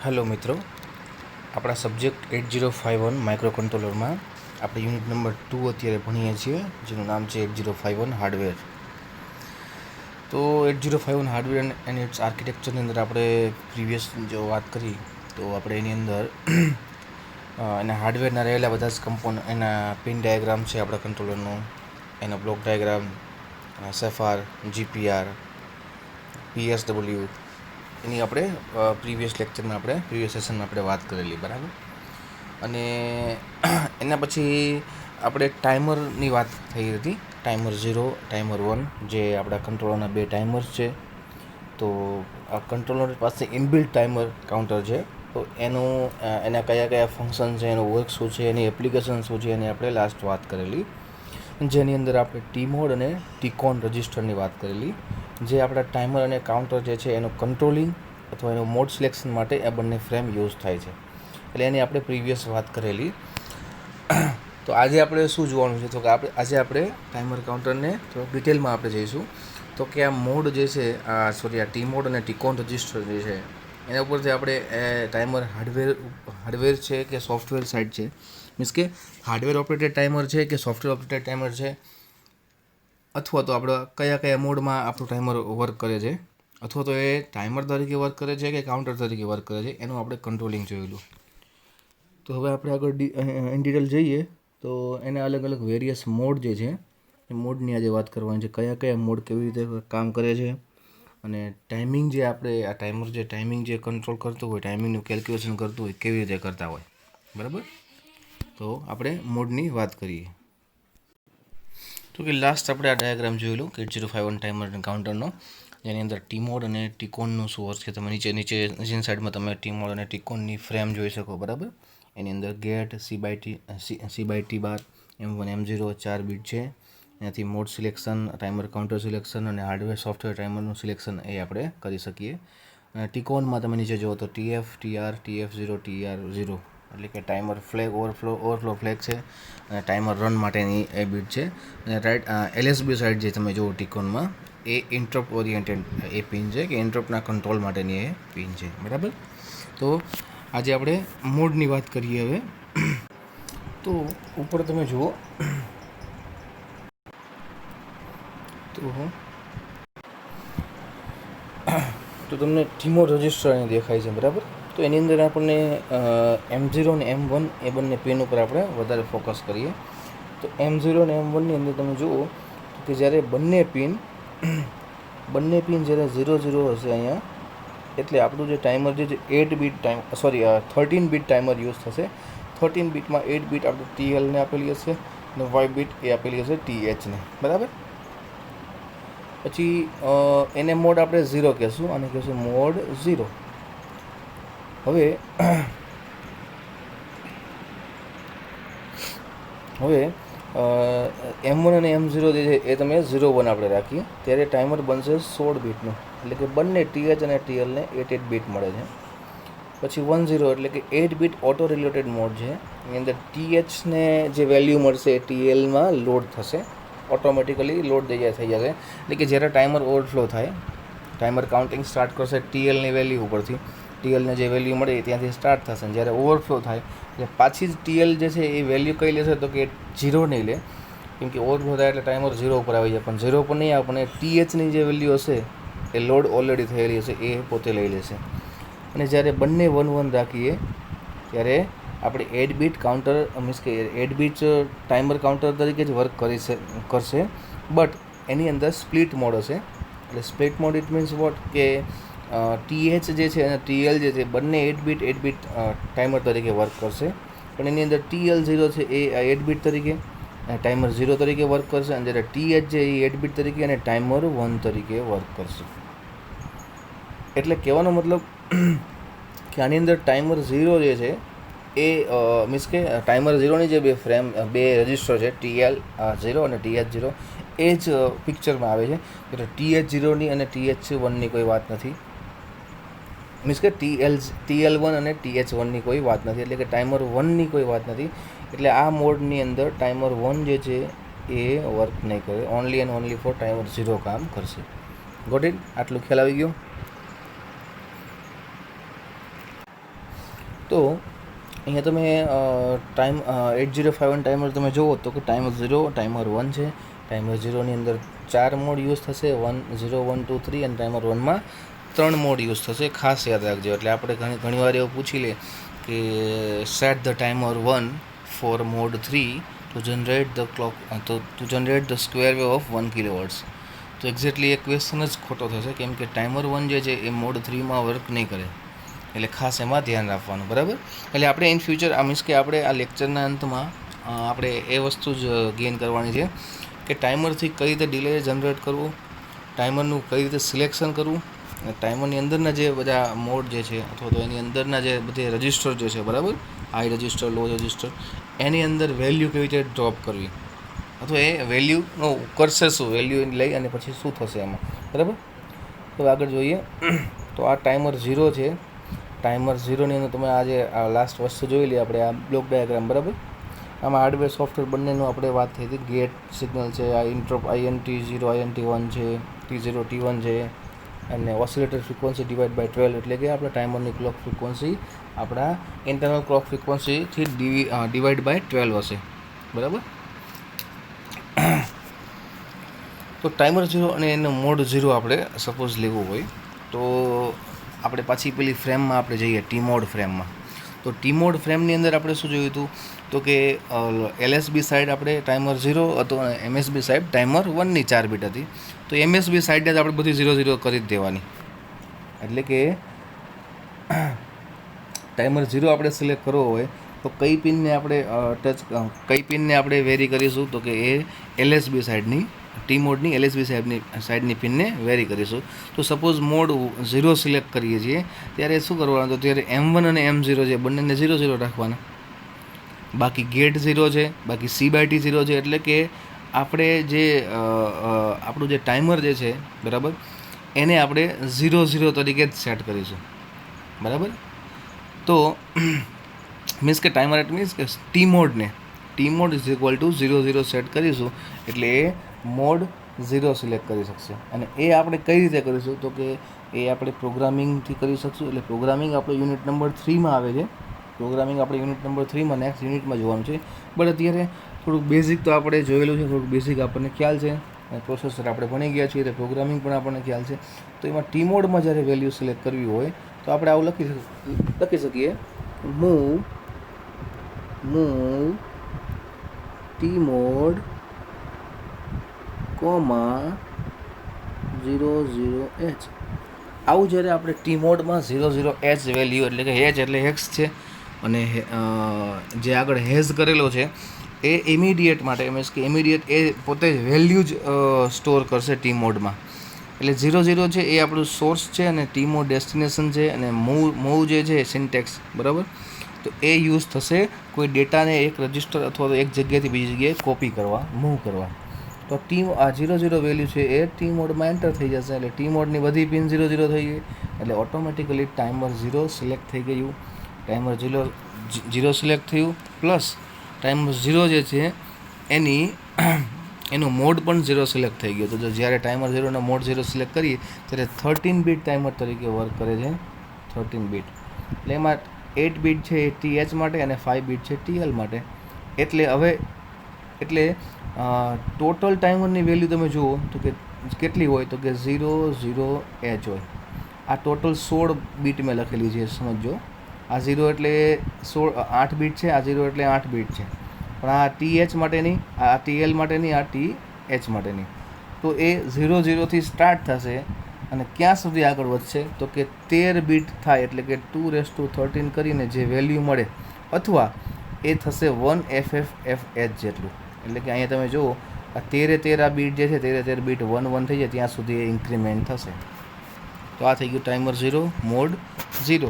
Hello मित्रों, अपना subject 8051 micro controller में આપણે યુનિટ નંબર 2 અત્યારે ભણીએ છીએ, જેનું નામ છે 8051 હાર્ડવેર. તો 8051 હાર્ડવેર એન્ડ ઇટ્સ આર્કિટેક્ચરની અંદર આપણે પ્રીવિયસ જો વાત કરી તો આપણે એની અંદર એના હાર્ડવેરના રહેલા બધા જ કમ્પોનન્ટ, એના પિન ડાયાગ્રામ છે આપણા કંટ્રોલરનો, એનો બ્લોક ડાયાગ્રામ, સેફઆર, જીપીઆર, પીએસડબલ્યુ, એની આપણે પ્રીવિયસ સેશનમાં આપણે વાત કરેલી, બરાબર. અને એના પછી આપણે ટાઈમરની વાત થઈ હતી, ટાઈમર 0, ટાઈમર 1, જે આપણા કંટ્રોલરના બે ટાઈમર્સ છે. તો આ કંટ્રોલર પાસે ઇનબિલ્ટ ટાઈમર કાઉન્ટર છે, તો એના કયા કયા ફંક્શન છે, એનો વર્ક શું છે, એની એપ્લિકેશન શું છે, એની આપણે લાસ્ટ વાત કરેલી, જેની અંદર આપણે ટી મોડ અને ટીકોન રજિસ્ટરની વાત કરેલી, જે આપણા ટાઈમર અને કાઉન્ટર જે છે એનું કંટ્રોલિંગ અથવા એનું મોડ સિલેક્શન માટે આ બંને ફ્રેમ યુઝ થાય છે. એટલે એની આપણે પ્રીવિયસ વાત કરેલી. તો આજે આપણે શું જોવાનું છે, તો કે આજે આપણે ટાઈમર કાઉન્ટરને થોડુંક ડિટેલમાં આપણે જઈશું. તો કે આ મોડ જે છે, આ ટી મોડ અને ટીકોન રજિસ્ટર જે છે, એના ઉપરથી આપણે ટાઈમર હાર્ડવેર છે કે સોફ્ટવેર સાઇડ છે, મીન્સ કે હાર્ડવેર ઓપરેટેડ ટાઈમર છે કે સોફ્ટવેર ઓપરેટેડ ટાઈમર છે, અથવા તો આપણે કયા કયા મોડમાં આપણું ટાઈમર વર્ક કરે છે, અથવા તો એ ટાઈમર તરીકે વર્ક કરે છે કે કાઉન્ટર તરીકે વર્ક કરે છે, એનું આપણે કંટ્રોલિંગ જોયેલું. તો હવે આપણે આગળ ઇન ડિટેલ જઈએ તો એના અલગ અલગ વેરિયસ મોડ જે છે એ મોડની આજે વાત કરવાની છે, કયા કયા મોડ કેવી રીતે કામ કરે છે, અને ટાઈમિંગ જે આપણે આ ટાઈમિંગ જે કંટ્રોલ કરતું હોય, ટાઈમિંગનું કેલ્ક્યુલેશન કરતું હોય, કેવી રીતે કરતા હોય, બરાબર. તો આપણે મોડની વાત કરીએ. તો કે લાસ્ટ આપણે આ ડાયાગ્રામ જોયેલું કે 8051 ટાઈમર અને કાઉન્ટરનો, જેની અંદર ટી મોડ અને ટીકોનનું શું વર્ક છે. તમે નીચેની સાઈડમાં તમે ટી મોડ અને ટીકોનની ફ્રેમ જોઈ શકો, બરાબર. એની અંદર ગેટ, સી/ટી બાર, M1 M0 4 બીટ છે. એનાથી mode selection, timer counter selection અને હાર્ડવેર સોફ્ટવેર ટાઈમરનું સિલેક્શન એ આપણે કરી શકીએ. અને ટીકોનમાં તમે નીચે જુઓ તો TF, TR, TF0, TR0, એટલે કે ટાઈમર ફ્લેગ ઓવરફ્લો ફ્લેગ છે, અને ટાઈમર રન માટેની એ બીટ છે. અને રાઈટ LSB સાઇડ જે તમે જુઓ ટીકોનમાં, એ ઇન્ટરપ્ટ ઓરિએન્ટેડ એ પિન છે, કે ઇન્ટરપ્ટના કંટ્રોલ માટેની એ પિન છે, બરાબર. તો આજે આપણે મોડની વાત કરીએ હવે. તો ઉપર તમે જુઓ તો તમને ટીમોડ રજિસ્ટર અહીં દેખાય છે, બરાબર. તો એની અંદર આપણને M0 અને M1 એ બંને પિન ઉપર આપણે વધારે ફોકસ કરીએ. તો M0 અને M1ની અંદર તમે જુઓ કે જ્યારે બંને પિન જ્યારે 0 હશે અહીંયા, એટલે આપણું જે ટાઈમર જે 13 બીટ ટાઈમર યુઝ થશે. 13 બીટમાં 8 બીટ આપણે TLને આપેલી હશે અને Y બીટ એ આપેલી હશે THને, બરાબર. પછી એને મોડ આપણે 0 કહેશું, અને કહેશું મોડ 0. હવે M1 અને M0 જે છે એ તમે 01 આપણે રાખીએ, ત્યારે ટાઈમર બનશે 16 બીટનું, એટલે કે બંને TH અને TLને 8 બીટ મળે છે. પછી 10 એટલે કે 8 બીટ ઓટો રિલેટેડ મોડ છે. એની અંદર THને જે વેલ્યુ મળશે એ TLમાં લોડ થશે, ઓટોમેટિકલી લોડ થઈ જશે. એટલે કે જ્યારે ટાઈમર ઓવરફ્લો થાય, ટાઈમર કાઉન્ટિંગ સ્ટાર્ટ કરશે TLની વેલ્યુ ઉપરથી, TLને જે વેલ્યુ મળે એ ત્યાંથી સ્ટાર્ટ થશે. અને જ્યારે ઓવરફ્લો થાય એટલે પાછી જ TL જે છે એ વેલ્યુ કઈ લેશે, તો કે 0 નહીં લે, કેમ કે ઓવરફ્લો થાય એટલે ટાઈમર 0 ઉપર આવી જાય. પણ 0 પર નહીં આવે, પણ THની જે વેલ્યુ હશે એ લોડ ઓલરેડી થયેલી હશે એ પોતે લઈ લેશે. અને જ્યારે બંને 1 રાખીએ ત્યારે આપણે 8 બીટ કાઉન્ટર, મીન્સ કે 8 બીટ ટાઈમર કાઉન્ટર તરીકે જ વર્ક કરશે, બટ એની અંદર સ્પ્લિટ મોડ હશે. એટલે split mode it means what, કે TH જે છે અને TL જે છે બંને 8 બીટ ટાઈમર તરીકે વર્ક કરશે, પણ એની અંદર TL0 છે એ 8 બીટ તરીકે ટાઈમર 0 તરીકે વર્ક કરશે, અને જ્યારે TH છે એ 8 બીટ તરીકે અને ટાઈમર 1 તરીકે વર્ક કરશે. એટલે કહેવાનો મતલબ કે આની અંદર ટાઈમર 0 જે છે એ મીન્સ કે ટાઈમર 0ની જે બે રજિસ્ટર છે, TL0 અને TH0, એ જ પિક્ચરમાં આવે છે. એટલે TH0ની અને TH1ની કોઈ વાત નથી, મીન્સ કે TL1 અને TH1ની કોઈ વાત નથી, એટલે કે ટાઈમર 1ની કોઈ વાત નથી. એટલે આ મોડની અંદર ટાઈમર 1 જે છે એ વર્ક નહીં કરે, only and only for timer 0 કામ કરશે. Got it? આટલું ખ્યાલ આવી ગયો? તો અહીંયા તમે ટાઈમ 8051 ટાઈમર તમે જુઓ તો કે ટાઈમર 0, ટાઈમર 1 છે. ટાઈમર 0ની અંદર 4 મોડ યુઝ થશે, 1, 0, 1, 2, 3, અને ટાઈમર 1માં 3 મોડ યુઝ થશે. ખાસ યાદ રાખજો. એટલે આપણે ઘણીવાર એવું પૂછી લે કે set the timer 1 for mode 3 to generate the clock to generate the square wave of 1 kilowatts. તો એક્ઝેક્ટલી એ ક્વેશ્ચન જ ખોટો થશે, કેમ કે ટાઈમર 1 જે છે એ મોડ 3માં વર્ક નહીં કરે. એટલે ખાસ એમાં ધ્યાન રાખવાનું, બરાબર. એટલે આપણે ઇન ફ્યુચર મીન્સ કે આપણે આ લેક્ચરના અંતમાં આપણે એ વસ્તુ જ ગેઇન કરવાની છે કે ટાઈમરથી કઈ રીતે ડિલે જનરેટ કરવું, ટાઈમરનું કઈ રીતે સિલેક્શન કરવું, અને ટાઈમરની અંદરના જે બધા મોડ જે છે અથવા તો એની અંદરના જે બધી રજિસ્ટર જે છે, બરાબર, હાઈ રજિસ્ટર, લો રજિસ્ટર, એની અંદર વેલ્યુ કેવી રીતે ડ્રોપ કરવી, અથવા એ વેલ્યુનો કરશે શું, વેલ્યુ લઈ અને પછી શું થશે એમાં, બરાબર. તો આગળ જોઈએ. તો આ ટાઈમર 0 છે. ટાઈમર 0ની અંદર તમે આજે આ લાસ્ટ વસ્તુ જોઈ લઈએ આપણે, આ બ્લોક ડાયાગ્રામ, બરાબર. આમાં હાર્ડવેર સોફ્ટવેર બંનેનું આપણે વાત થઈ હતી. ગેટ સિગ્નલ છે, આ ઇન્ટરપ્ટ INT0 INT1 છે, T0 T1 છે, અને ઓસિલેટર ફ્રિકવન્સી ડિવાઈડ બાય 12, એટલે કે આપણે ટાઈમરની ક્લોક ફ્રિકવન્સી આપણા ઇન્ટરનલ ક્લોક ફ્રિકવન્સીથી ડિવાઈડ બાય 12 હશે, બરાબર. તો ટાઈમર 0 અને એનો મોડ 0 આપણે સપોઝ લેવું હોય તો આપણે પાછી પેલી ફ્રેમમાં આપણે જઈએ, ટી મોડ ફ્રેમમાં. તો ટી મોડ ફ્રેમની અંદર આપણે શું જોયું હતું તો કે LSB સાઇડ આપણે ટાઈમર 0 હતો અને MSB સાઇડ ટાઈમર 1ની 4 બીટ હતી. તો MSB સાઇડને જ આપણે બધી 0 કરી જ દેવાની. એટલે કે ટાઈમર 0 આપણે સિલેક્ટ કરવો હોય તો કઈ પિનને આપણે વેરી કરીશું તો કે એ LSB સાઇડની, ટી મોડની LSB સાઇડની પિનને વેરી કરીશું. તો સપોઝ મોડ 0 સિલેક્ટ કરીએ છીએ ત્યારે શું કરવાનું, તો ત્યારે M1 અને M0 છે બંનેને 0 રાખવાના. બાકી ગેટ 0 છે, બાકી C/T 0 છે. એટલે કે આપણે જે આપણું જે ટાઈમર જે છે, બરાબર, એને આપણે 0 તરીકે જ સેટ કરીશું, બરાબર. તો મીન્સ કે ટાઈમર એટ મીન્સ કે T mode is equal two 0 set કરીશું એટલે એ મોડ 0 સિલેક્ટ કરી શકશે. અને એ આપણે કઈ રીતે કરીશું તો કે એ આપણે પ્રોગ્રામિંગથી કરી શકશું. એટલે પ્રોગ્રામિંગ આપણે યુનિટ નંબર 3માં આવે છે. પ્રોગ્રામિંગ આપણે યુનિટ નંબર 3માં નેક્સ્ટ યુનિટમાં જોવાનું છે. બટ અત્યારે થોડુંક બેઝિક તો આપણે જોયેલું છે, થોડુંક બેઝિક આપણને ખ્યાલ છે, અને પ્રોસેસર આપણે ભણી ગયા છીએ એટલે પ્રોગ્રામિંગ પણ આપણને ખ્યાલ છે. તો એમાં ટી મોડમાં જ્યારે વેલ્યુ સિલેક્ટ કરવી હોય તો આપણે આવું લખી શકીએ, મૂવ ટી મોડ, 00H. આવું જ્યારે આપણે ટી મોડમાં 00H વેલ્યુ, એટલે કે H એટલે હેક્સ છે, અને જે આગળ હેઝ કરેલો છે એ ઇમિડિયેટ માટે મીન્સ કે ઇમિડિયેટ એ પોતે જ વેલ્યુ જ સ્ટોર કરશે ટી મોડમાં. એટલે 00 છે એ આપણું સોર્સ છે અને ટી મોડ ડેસ્ટિનેશન છે, અને મૂવ જે છે સિન્ટેક્સ, બરાબર. તો એ યુઝ થશે કોઈ ડેટાને એક રજિસ્ટર અથવા તો એક જગ્યાએથી બીજી જગ્યાએ કોપી કરવા, મૂવ કરવા. તો આ 00 વેલ્યુ છે એ ટી મોડમાં એન્ટર થઈ જશે. એટલે ટી મોડની બધી પિન 00 થઈ ગઈ એટલે ઓટોમેટિકલી ટાઈમર 0 સિલેક્ટ થઈ ગયું. ટાઈમર 0 સિલેક્ટ થયું, પ્લસ ટાઈમર 0 જે છે એનું મોડ પણ 0 સિલેક્ટ થઈ ગયો. તો જ્યારે ટાઈમર 0નો મોડ 0 સિલેક્ટ કરીએ ત્યારે 13 બીટ ટાઈમર તરીકે વર્ક કરે છે. 13 બીટ એટલે એમાં 8 બીટ છે એ TH માટે અને 5 બીટ છે TL માટે. એટલે ટોટલ ટાઈમરની વેલ્યુ તમે જુઓ તો કે કેટલી હોય તો કે 00H હોય. આ ટોટલ 16 બીટ મેં લખેલી છે, સમજો. આ 0 એટલે 8 બીટ છે, આ 0 એટલે 8 બીટ છે, પણ આ TH માટેની, આ TL માટેની, આ TH માટેની. તો એ 00થી સ્ટાર્ટ થશે અને ક્યાં સુધી આગળ વધશે તો કે 13 બીટ થાય, એટલે કે 213 કરીને જે વેલ્યુ મળે, અથવા એ થશે 1FFFH જેટલું. એટલે કે અહીંયા તમે જુઓ આ 13 બીટ જે છે, 13 બીટ 1 થઈ જાય ત્યાં સુધી એ ઇન્ક્રીમેન્ટ થશે. તો આ થઈ ગયું ટાઈમર 0 મોડ 0.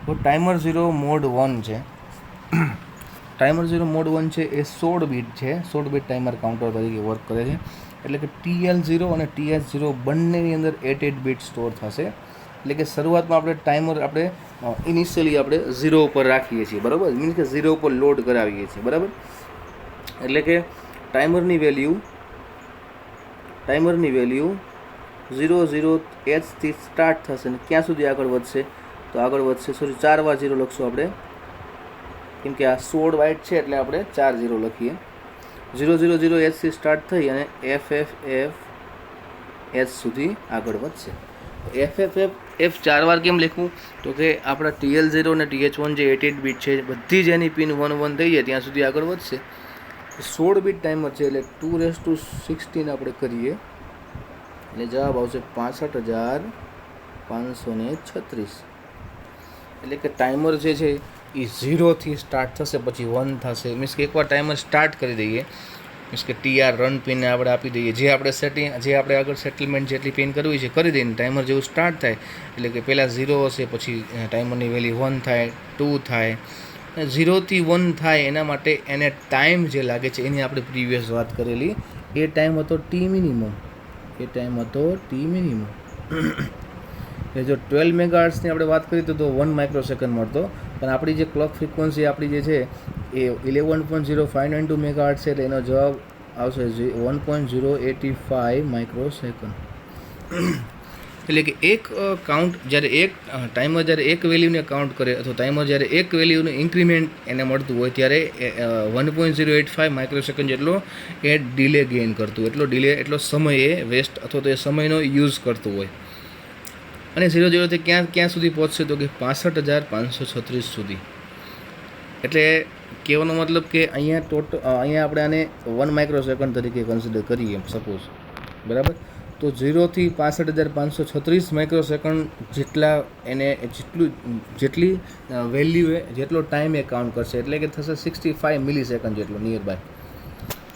તો ટાઈમર 0 મોડ 1 છે. ટાઈમર 0 મોડ 1 છે એ 16 બીટ છે, 16 બીટ ટાઈમર કાઉન્ટર તરીકે વર્ક કરે છે. એટલે કે TL0 અને TH0 બંનેની અંદર 8 બીટ સ્ટોર થશે. એટલે કે શરૂઆતમાં આપણે ટાઈમર ઇનિશિયલી આપણે 0 ઉપર રાખીએ છીએ, બરાબર, મીન્સ કે 0 ઉપર લોડ કરાવીએ છીએ, બરાબર. એટલે કે ટાઈમરની વેલ્યુ 00H થી સ્ટાર્ટ થશે અને ક્યાં સુધી આગળ વધશે તો આગળ વધશે. સોરી, 4 વાર 0 લખશું આપણે, કેમ કે આ 16 બાઇટ છે એટલે આપણે 4 0 લખીએ. 000H થી સ્ટાર્ટ થઈ અને FFFH સુધી આગળ વધશે. FFFF 4 વાર કેમ લખવું? તો કે આપણા TL0 અને TH1 જે 88 બીટ છે બધી જ એની પિન 1 1 થઈ જાય ત્યાં સુધી આગળ વધશે. 16 બીટ ટાઈમર છે એટલે 216 આપણે કરીએ એટલે જવાબ આવશે 65,536. એટલે કે ટાઈમર જે છે એ 0 સ્ટાર્ટ થશે, પછી 1 થશે. મીન્સ કે એકવાર ટાઈમર સ્ટાર્ટ કરી દઈએ, મીન્સ કે TR રન પિનને આપણે આપી દઈએ, જે આપણે આગળ સેટલમેન્ટ જેટલી પિન કરવી છે કરી દઈને ટાઈમર જેવું સ્ટાર્ટ થાય એટલે કે પહેલાં 0 હશે, પછી ટાઈમરની વેલ્યુ 1 થાય, 2 થાય, 0 થી 1 થાય. એના માટે એને ટાઈમ જે લાગે છે એની આપણે પ્રીવિયસ વાત કરેલી, એ ટાઈમ હતો T મિનિમમ. એ જો 12 મેગાહર્ટ્ઝની આપણે વાત કરી તો 1 માઇક્રોસેકન્ડ મળતો, પણ આપણી જે ક્લોક ફ્રિકવન્સી આપણી જે છે એ 11.0592 મેગાહર્ટ્ઝ છે એટલે એનો જવાબ આવશે 1.085 માઇક્રોસેકન્ડ. એટલે કે એક કાઉન્ટ જ્યારે એક ટાઈમર જ્યારે એક વેલ્યુને કાઉન્ટ કરે અથવા ટાઈમર જ્યારે એક વેલ્યુનું ઇન્ક્રીમેન્ટ એને મળતું હોય ત્યારે 1.085 માઇક્રોસેકન્ડ જેટલો એ ડિલે ગેઇન કરતું, એટલો સમય એ વેસ્ટ અથવા તો એ સમયનો યુઝ કરતું હોય. અને 0 થી ક્યાં સુધી પહોંચશે? તો કે 65,536 સુધી. એટલે કહેવાનો મતલબ કે અહીંયા આપણે આને 1 માઇક્રોસેકન્ડ તરીકે કન્સિડર કરીએ સપોઝ, બરાબર? તો 0 થી 65,536 માઇક્રોસેકન્ડ જેટલા એને જેટલી વેલ્યુ જેટલો ટાઈમ એ કાઉન્ટ કરશે, એટલે કે થશે 65 મિલીસેકન્ડ જેટલો નિયર બાય.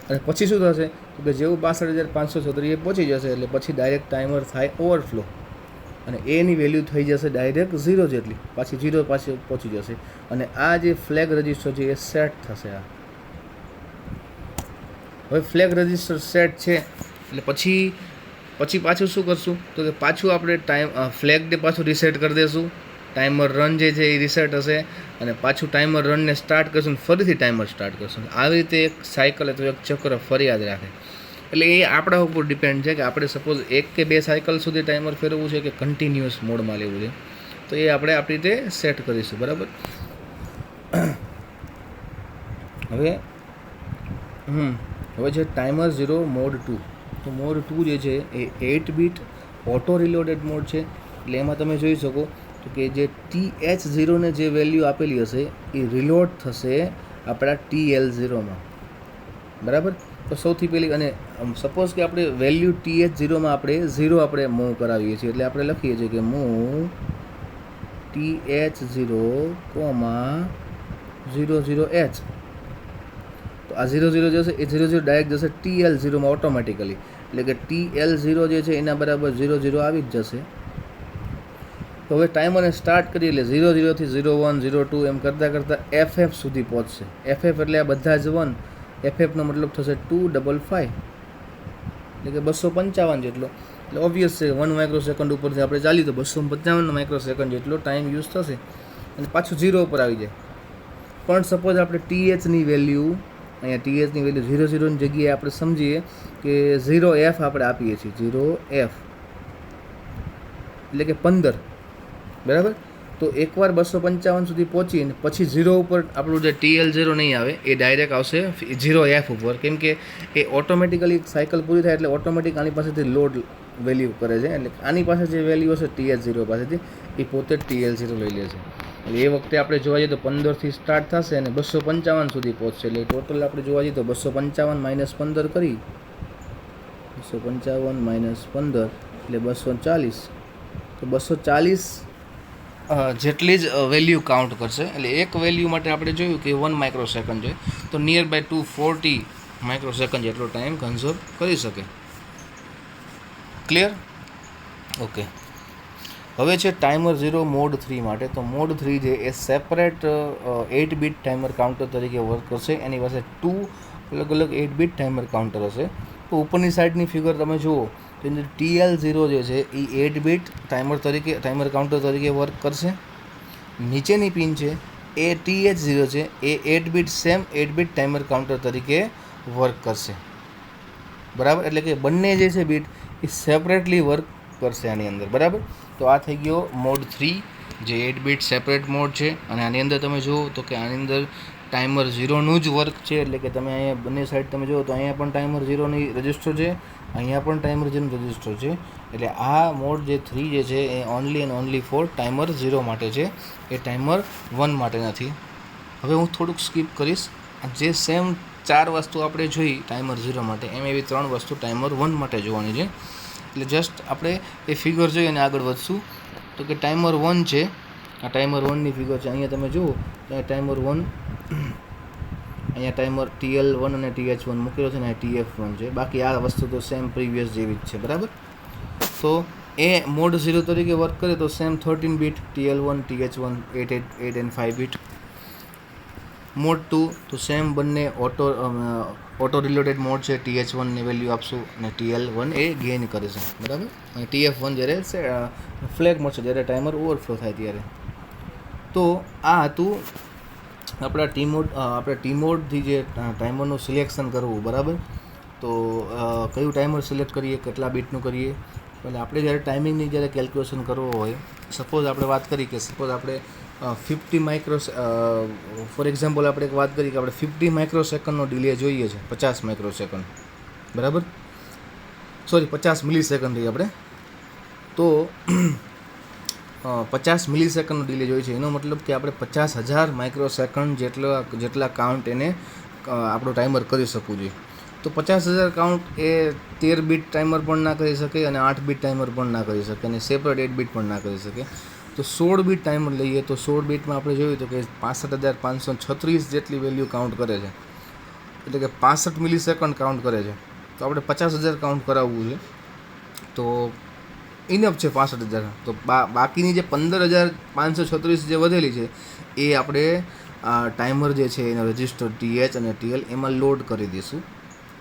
અને પછી શું થશે? તો કે જેવું 65,536 પહોંચી જશે એટલે પછી ડાયરેક્ટ ટાઈમર થાય ઓવરફ્લો અને એની વેલ્યુ થઈ જશે ડાયરેક્ટ 0 જેટલી, પાછી 0 પાછી પહોંચી જશે અને આ જે ફ્લેગ રજિસ્ટર છે એ સેટ થશે. હવે ફ્લેગ રજિસ્ટર સેટ છે એટલે પછી પાછું શું કરશું? તો કે પાછું આપણે ફ્લેગને પાછું રીસેટ કરી દઈશું. ટાઈમર રન જે છે એ રીસેટ હશે અને પાછું ટાઈમર રનને સ્ટાર્ટ કરશું, ફરીથી ટાઈમર સ્ટાર્ટ કરશું. આવી રીતે એક સાયકલ અથવા એક ચક્ર ફરિયાદ રાખે. એટલે એ આપણા ઉપર ડિપેન્ડ છે કે આપણે સપોઝ 1 કે 2 સાયકલ સુધી ટાઈમર ફેરવવું છે કે કન્ટિન્યુઅસ મોડમાં લેવું છે, તો એ આપણે આપણી રીતે સેટ કરીશું, બરાબર? હવે છે ટાઈમર 0 મોડ 2. તો મોડ 2 જે છે એ 8 બીટ ઓટો રિલોડેડ મોડ છે. એટલે એમાં તમે જોઈ શકો તો કે જે TH0 ને જે વેલ્યુ આપેલી હશે એ રિલોડ થશે આપણા TL0માં, બરાબર? તો સૌથી પહેલી અને સપોઝ કે આપણે વેલ્યુ TH0માં આપણે 0 આપણે મૂવ કરાવીએ છીએ એટલે આપણે લખીએ છીએ કે મૂવ TH0, 00H. તો આ 00 જશે એ 00 ડાયરેક્ટ જશે TL0માં ઓટોમેટિકલી, એટલે કે TL0 જે છે એના બરાબર 00 આવી જ જશે. તો હવે ટાઈમરને સ્ટાર્ટ કરીએ એટલે 00 થી 01, 02 એમ કરતાં FF સુધી પહોંચશે. FF એટલે આ બધા જ 1, FFનો મતલબ થશે 255, એટલે કે 255 જેટલો. એટલે ઓબ્વિયસ છે 1 માઇક્રોસેકન્ડ ઉપરથી આપણે ચાલીએ તો 255 માઇક્રોસેકન્ડ જેટલો ટાઈમ યુઝ થશે અને પાછું 0 ઉપર આવી જાય. પણ સપોઝ આપણે THની વેલ્યુ 00ની જગ્યાએ આપણે સમજીએ કે 0F આપણે આપીએ છીએ, 0F એટલે કે 15, બરાબર? તો એકવાર 255 સુધી પહોંચીને પછી 0 ઉપર આપણું જે TL0 નહીં આવે એ ડાયરેક્ટ આવશે 0F ઉપર, કેમ કે એ ઓટોમેટિકલી સાયકલ પૂરી થાય એટલે ઓટોમેટિક આની પાસેથી લોડ વેલ્યુ કરે છે. એટલે આની પાસે જે વેલ્યુ હશે TH0 પાસેથી એ પોતે TL0 લઈ લે છે. એટલે એ વખતે આપણે જોવા જઈએ તો 15થી સ્ટાર્ટ થશે અને 255 સુધી પહોંચશે. એટલે ટોટલ આપણે જોવા જઈએ તો 255 - 15 કરી, 255 - 15 એટલે 240. તો 240 જેટલી જ વેલ્યુ કાઉન્ટ કરશે. એટલે એક વેલ્યુ માટે આપણે જોયું કે 1 માઇક્રોસેકન્ડ છે, તો નિયર બાય 240 માઇક્રોસેકન્ડ જેટલો ટાઈમ કન્ઝર્વ કરી શકે. ક્લિયર? ઓકે. હવે છે ટાઈમર 0 મોડ 3 માટે. તો મોડ 3 છે એ સેપરેટ 8 બીટ ટાઈમર કાઉન્ટર તરીકે વર્ક કરશે. એની પાસે 2 અલગ 8 બીટ ટાઈમર કાઉન્ટર હશે. તો ઉપરની સાઈડની ફિગર તમે જુઓ તો એની TL0 જે છે એ 8 બીટ ટાઈમર કાઉન્ટર તરીકે વર્ક કરશે. નીચેની પિન છે એ TH0 છે એ 8 બીટ ટાઈમર કાઉન્ટર તરીકે વર્ક કરશે, બરાબર? એટલે કે બંને જે છે બીટ એ સેપરેટલી વર્ક કરશે આની અંદર, બરાબર? તો આ થઈ ગયો મોડ 3 જે 8 બીટ સેપરેટ મોડ છે. અને આની અંદર તમે જુઓ તો કે આની અંદર ટાઈમર 0નું જ વર્ક છે, એટલે કે તમે અહીંયા બંને સાઈડ તમે જુઓ તો અહીંયા પણ ટાઈમર 0ની રજિસ્ટર છે, અહીંયા પણ ટાઈમર 0નું રજિસ્ટર છે. એટલે આ મોડ જે 3 જે છે એ only and only for timer 0 માટે છે, એ ટાઈમર 1 માટે નથી. હવે હું થોડુંક સ્કીપ કરીશ. જે સેમ 4 વસ્તુ આપણે જોઈ ટાઈમર 0 માટે, એમ એવી 3 વસ્તુ ટાઈમર 1 માટે જોવાની છે. એટલે જસ્ટ આપણે એ ફિગર જોઈ અને આગળ વધશું. તો કે ટાઈમર 1 છે, આ ટાઈમર 1ની ફિગર છે. અહીંયા તમે જુઓ તો ટાઈમર 1, અહીંયા ટાઈમર TL1 અને TH1 મૂકેલો છે, અને TF1 છે. બાકી આ વસ્તુ તો સેમ પ્રીવિયસ જેવી જ છે, બરાબર. તો એ મોડ 0 તરીકે વર્ક કરે તો same 13 bit TL1, TH1, 8 and 5 bit. Mode 2 તો સેમ બંને ઓટો રિલોડેડ મોડ છે. TH1 ની વેલ્યુ આપશું અને TL1 એ ગેઇન કરે છે, બરાબર. અને TF1 જ્યારે ફ્લેગ મળશે જ્યારે ટાઈમર ઓવરફ્લો થાય ત્યારે. તો આ હતું આપણા ટી મોડથી જે ટાઈમરનું સિલેક્શન કરવું, બરાબર. તો કયું ટાઈમર સિલેક્ટ કરીએ, કેટલા બીટનું કરીએ. એટલે આપણે જ્યારે ટાઈમિંગની જ્યારે કેલ્ક્યુલેશન કરવો હોય, સપોઝ આપણે વાત કરી કે સપોઝ આપણે 50 ફોર એક્ઝામ્પલ આપણે એક વાત કરી કે આપણે 50 માઇક્રોસેકન્ડનો ડિલે જોઈએ છે, 50 માઇક્રોસેકન્ડ, બરાબર. સોરી 50 મિલીસેકન્ડ રહી આપણે. તો 50 મિલીસેકન્ડનો ડિલે જોઈએ છે, એનો મતલબ કે આપણે 50,000 માઇક્રોસેકન્ડ જેટલા કાઉન્ટ એને આપણું ટાઈમર કરી શકવું જોઈએ. તો 50,000 કાઉન્ટ એ 13 બીટ ટાઈમર પણ ના કરી શકે અને 8 બીટ ટાઈમર પણ ના કરી શકે અને સેપરેટ 8 બીટ પણ ના કરી શકે. તો 16 બીટ ટાઈમર લઈએ તો 16 બીટમાં આપણે જોયું તો કે 65,536 જેટલી વેલ્યુ કાઉન્ટ કરે છે, એટલે કે 65 મિલીસેકન્ડ કાઉન્ટ કરે છે. તો આપણે 50,000 કાઉન્ટ કરાવવું છે, તો ઇનફ છે 65,000. તો બાકીની જે 15,536 જે વધેલી છે એ આપણે ટાઈમર જે છે એનો રજિસ્ટર TH અને TL એમાં લોડ કરી દઈશું.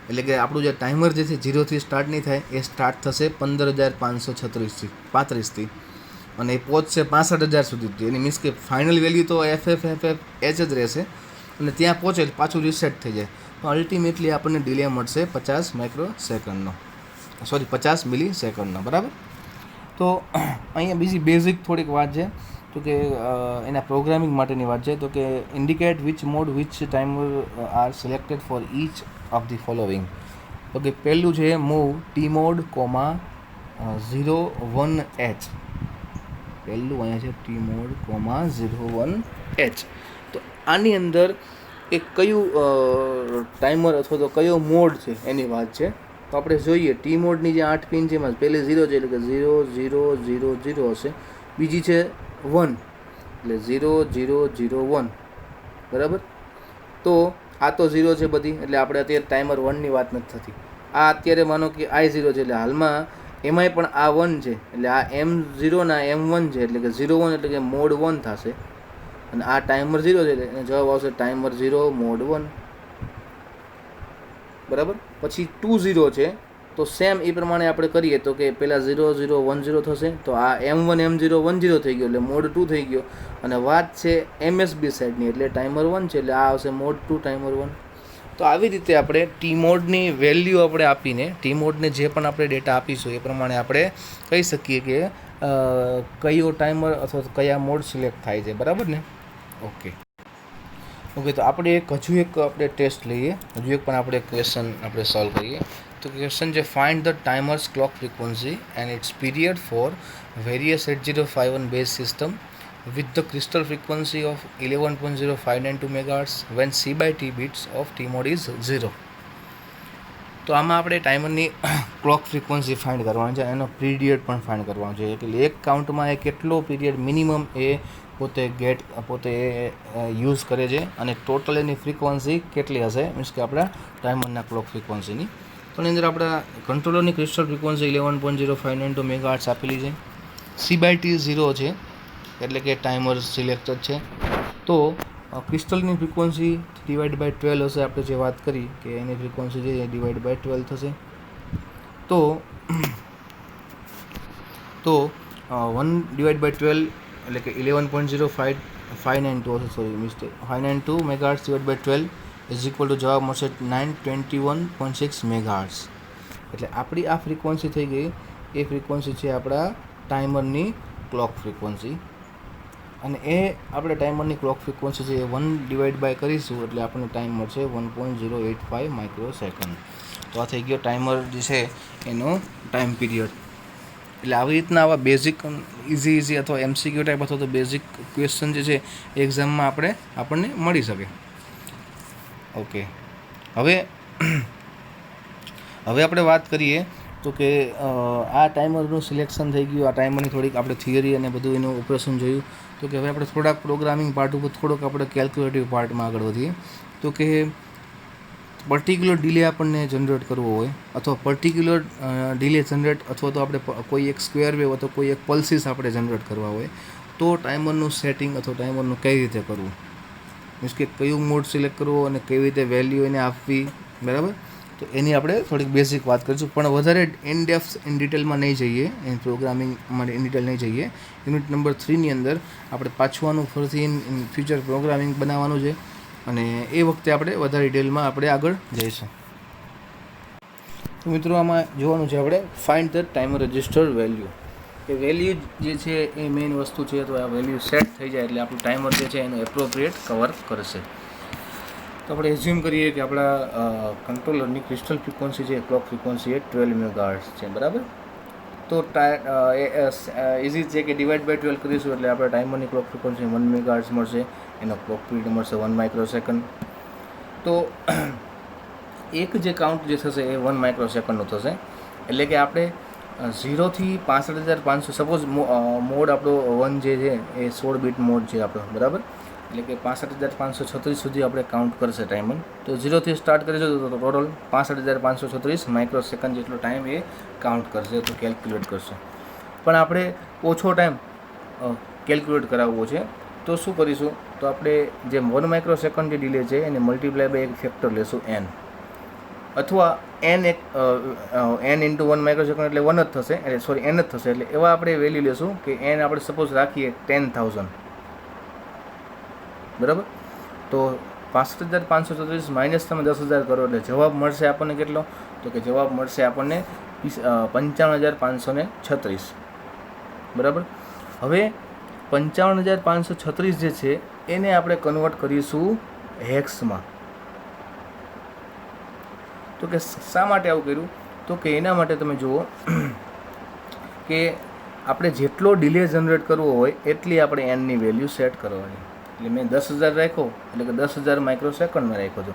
એટલે કે આપણું જે ટાઈમર જે છે 0થી સ્ટાર્ટ નહીં થાય, એ સ્ટાર્ટ થશે 15,535થી અને એ પહોંચશે 65,000 સુધી. એની મીન્સ કે ફાઇનલ વેલ્યુ તો FFH જ રહેશે અને ત્યાં પહોંચે પાછું રિસેટ થઈ જાય. તો અલ્ટિમેટલી આપણને ડિલે મળશે 50 માઇક્રોસેકન્ડનો, સોરી 50 મિલીસેકન્ડનો, બરાબર. તો અહીંયા બીજી બેઝિક થોડીક વાત છે, તો કે એના પ્રોગ્રામિંગ માટેની વાત છે. તો કે indicate which mode which timer are selected for each of the following. તો કે પહેલું છે મૂવ Tmod, 01H. પહેલું અહીંયા છે Tmod, 01H. તો આની અંદર એ કયું ટાઈમર અથવા તો કયો મોડ છે એની વાત છે. તો આપણે જોઈએ Tmodની જે 8 પિન છે એમાં પહેલી 0 છે, એટલે કે 0 0 0 0 હશે. બીજી છે 1, એટલે 0 0 0 1, બરાબર. તો આ તો 0 છે બધી, એટલે આપણે અત્યારે ટાઈમર 1ની વાત નથી થતી. આ અત્યારે માનો કે I0 છે, એટલે હાલમાં એમાંય પણ આ 1 છે, એટલે આ M0 ના M1 છે, એટલે કે 01 એટલે કે મોડ 1 થશે. અને આ ટાઈમર 0 છે, એટલે જવાબ આવશે ટાઈમર 0 મોડ 1, બરાબર. પછી 20 છે, તો સેમ એ પ્રમાણે આપણે કરીએ તો કે પહેલાં 0 0 1 0 થશે, તો આ M1 M0 1 0 થઈ ગયો, એટલે મોડ 2 થઈ ગયો. અને વાત છે MSB સાઈડની, એટલે ટાઈમર 1 છે, એટલે આ આવશે મોડ 2 ટાઈમર 1. તો આવી રીતે આપણે Tmodની વેલ્યુ આપણે આપીને Tmodને જે પણ આપણે ડેટા આપીશું એ પ્રમાણે આપણે કહી શકીએ કે કયો ટાઈમર અથવા કયા મોડ સિલેક્ટ થાય છે, બરાબર ને. ઓકે, તો આપણે હજુ એક આપણે ટેસ્ટ લઈએ, હજુ એક પણ આપણે ક્વેશ્ચન આપણે સોલ્વ કરીએ. તો ક્વેશ્ચન છે find the timers clock frequency and its period for various 8051 base system with the crystal frequency of 11.0592 MHz when C/T bits of Tmod is 0. તો આમાં આપણે ટાઈમરની ક્લોક ફ્રીક્વન્સી ફાઇન્ડ કરવાની છે, એનો પીરિયડ પણ ફાઇન્ડ કરવાનો છે, એટલે એક કાઉન્ટમાં એ કેટલો પીરિયડ મિનિમમ એ પોતે યુઝ કરે છે અને ટોટલ એની ફ્રીક્વન્સી કેટલી હશે, મીન્સ કે આપણા ટાઈમરના ક્લોક ફ્રીક્વન્સીની. તો એની અંદર આપણા કંટ્રોલરની ક્રિસ્ટલ ફ્રીક્વન્સી 11.0592 MHz આપેલી છે. C/T 0 છે, એટલે કે ટાઈમર સિલેક્ટેડ છે. તો ક્રિસ્ટલની ફ્રીક્વન્સી ડિવાઈડ બાય 12 હશે, આપણે જે વાત કરી કે એની ફ્રીક્વન્સી છે એ ડિવાઈડ બાય 12 થશે. તો 1 ડિવાઈડ બાય 12 એટલે કે 11.0592 હશે, sorry mistake 592 megahertz divide by 12 is equal to જવાબ મળશે 921.6 મેગાહર્ટ્ઝ. એટલે આપણી આ ફ્રીક્વન્સી થઈ ગઈ, એ ફ્રીક્વન્સી છે આપણા ટાઈમરની ક્લોક ફ્રીક્વન્સી. અને એ આપણે ટાઈમરની ક્લોક ફ્રિકવન્સી છે એ 1 ડિવાઈડ બાય કરીશું એટલે આપણને ટાઈમ મળશે 1.085 માઇક્રોસેકન્ડ. તો આ થઈ ગયો ટાઈમર જે છે એનો ટાઈમ પીરિયડ. એટલે આવી રીતના આવા બેઝિક ઇઝી અથવા MCQ ટાઈપ અથવા તો બેઝિક ક્વેશ્ચન જે છે એક્ઝામમાં આપણને મળી શકે. ઓકે, હવે આપણે વાત કરીએ તો કે આ ટાઈમરનું સિલેક્શન થઈ ગયું. આ ટાઈમરની થોડીક આપણે થિયરી અને બધું એનું ઓપરેશન જોયું. તો કે હવે આપણે થોડાક પ્રોગ્રામિંગ પાર્ટ ઉપર થોડોક આપણે કેલ્ક્યુલેટિવ પાર્ટમાં આગળ વધીએ. તો કે પર્ટિક્યુલર ડિલે આપણને જનરેટ કરવો હોય અથવા પર્ટિક્યુલર ડિલે જનરેટ અથવા તો આપણે કોઈ એક સ્ક્વેર વેવ અથવા કોઈ એક પલ્સીસ આપણે જનરેટ કરવા હોય તો ટાઈમરનું સેટિંગ અથવા ટાઈમરનું કઈ રીતે કરવું, મીન્સ કે કયું મોડ સિલેક્ટ કરવો અને કેવી રીતે વેલ્યુ એને આપવી, બરાબર. તો એની આપણે થોડીક બેઝિક વાત કરીશું, પણ વધારે ઇન ડિટેલમાં નહીં જઈએ, એની પ્રોગ્રામિંગમાં ઇન ડિટેલ નહીં જઈએ. યુનિટ નંબર 3ની અંદર આપણે પાછું ફરીથી ઇન ફ્યુચર પ્રોગ્રામિંગ બનાવવાનું છે અને એ વખતે આપણે વધારે ડિટેલમાં આપણે આગળ જઈશું. તો મિત્રો આમાં જોવાનું છે આપણે find the timer register value. A value જે છે એ મેઇન વસ્તુ છે. તો આ વેલ્યુ સેટ થઈ જાય એટલે આપણું ટાઈમર જે છે એનું એપ્રોપ્રિએટ કવર કરશે. તો આપણે એઝ્યુમ કરીએ કે આપણા કંટ્રોલરની ક્રિસ્ટલ ફ્રિકવન્સી છે, ક્લોક ફ્રિકવન્સી એ 12 મેગાહર્ટ્ઝ છે, બરાબર. તો ઇઝી છે કે ડિવાઈડ બાય 12 કરીશું એટલે આપણે ટાઈમરની ક્લોક ફ્રિકવન્સી 1 મેગાહર્ટ્ઝ મળશે, એનો ક્લોક પીરિયડ મળશે 1 માઇક્રોસેકન્ડ. તો એક જે કાઉન્ટ જે થશે એ 1 માઇક્રોસેકન્ડનું થશે. એટલે કે આપણે 0 થી 65,500 સપોઝ મોડ આપણો 1 જે છે એ 16 બીટ મોડ છે આપણો, બરાબર. એટલે કે 65,536 સુધી આપણે કાઉન્ટ કરશે ટાઈમર. તો 0થી સ્ટાર્ટ કરીશું તો ટોટલ 65,536 માઇક્રોસેકન્ડ જેટલો ટાઈમ એ કાઉન્ટ કરશે, તો કેલ્ક્યુલેટ કરશે. પણ આપણે ઓછો ટાઈમ કેલ્ક્યુલેટ કરાવવો છે તો શું કરીશું, તો આપણે જે 1 માઇક્રોસેકન્ડ જે ડિલે છે એને મલ્ટીપ્લાય બાય એક ફેક્ટર લેશું n, અથવા n ઇન્ટુ 1 માઇક્રોસેકન્ડ એટલે 1 જ થશે, એટલે સોરી n જ થશે. એટલે એવા આપણે વેલ્યુ લેશું કે n આપણે સપોઝ રાખીએ 10,000, બરાબર. તો 65,536 માઇનસ તમે 10,000 કરો એટલે જવાબ મળશે આપણને કેટલો, તો કે જવાબ મળશે આપણને 55,536, બરાબર. હવે 55,536 જે છે એને આપણે કન્વર્ટ કરીશું હેક્સમાં. તો કે શા માટે આવું કર્યું, તો કે એના માટે તમે જુઓ કે આપણે જેટલો ડિલે જનરેટ કરવો હોય એટલી આપણે એનની વેલ્યુ સેટ કરવાની. એટલે મેં 10,000 રાખ્યો એટલે કે 10,000 માઇક્રોસેકન્ડમાં રાખ્યો છો,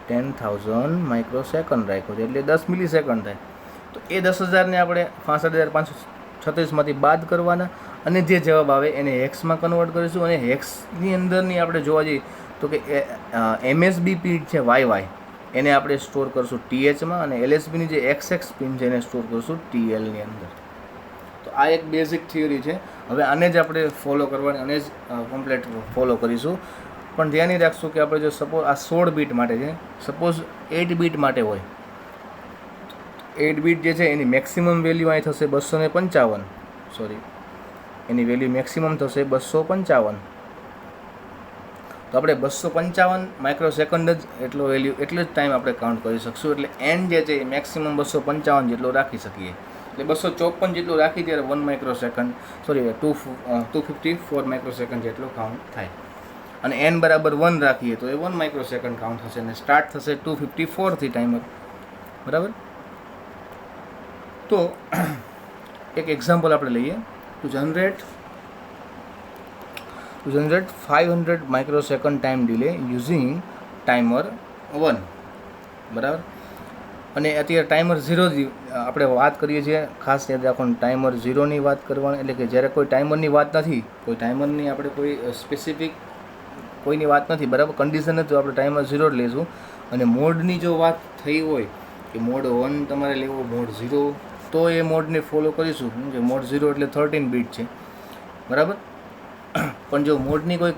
10,000 માઇક્રોસેકન્ડ રાખ્યો છે એટલે 10 મિલીસેકન્ડ થાય. તો એ 10,000ને આપણે 65,536માંથી બાદ કરવાના અને જે જવાબ આવે એને હેક્સમાં કન્વર્ટ કરીશું. અને હેક્સની અંદરની આપણે જોવા જઈએ તો કે MSB પિન છે YY એને આપણે સ્ટોર કરશું THમાં અને LSBની જે XX પિન છે એને સ્ટોર કરશું TLની અંદર. તો આ એક બેઝિક થિયરી છે. હવે આને જ આપણે ફોલો કરવાની, આને જ કમ્પ્લીટ ફોલો કરીશું. પણ ધ્યાન રાખશું કે આપણે જો સપોઝ આ 16 બીટ માટે છે, સપોઝ 8 બીટ માટે હોય, 8 બીટ જે છે એની મેક્સિમમ વેલ્યુ અહીં થશે 255, સોરી એની વેલ્યુ મેક્સિમમ થશે 255. તો આપણે 255 માઇક્રોસેકન્ડ જ એટલો વેલ્યુ એટલો જ ટાઈમ આપણે કાઉન્ટ કરી શકશું. એટલે n જે છે એ મેક્સિમમ 255 જેટલો રાખી શકીએ. એટલે 254 જેટલું રાખી ત્યારે 1 માઇક્રોસેકન્ડ, સોરી 254 માઇક્રોસેકન્ડ જેટલો કાઉન્ટ થાય. અને n બરાબર 1 રાખીએ તો એ 1 માઇક્રોસેકન્ડ કાઉન્ટ થશે અને સ્ટાર્ટ થશે 254થી ટાઈમર, બરાબર. તો એક એક્ઝામ્પલ આપણે લઈએ. To generate 500 microsecond time delay using timer 1, બરાબર. અને અત્યારે ટાઈમર 0 આપણે વાત કરીએ છીએ, ખાસ યાદ રાખવાનું ટાઈમર 0ની વાત કરવાની. એટલે કે જ્યારે કોઈ ટાઈમરની વાત નથી, કોઈ ટાઈમરની આપણે કોઈ સ્પેસિફિક કોઈની વાત નથી, બરાબર, કન્ડિશન નથી, તો આપણે ટાઈમર 0 જ લઈશું. અને મોડની જો વાત થઈ હોય કે મોડ 1 તમારે લેવો, મોડ 0, તો એ મોડને ફોલો કરીશું. કે મોડ 0 એટલે 13 બીટ છે, બરાબર. પણ જો મોડની કોઈ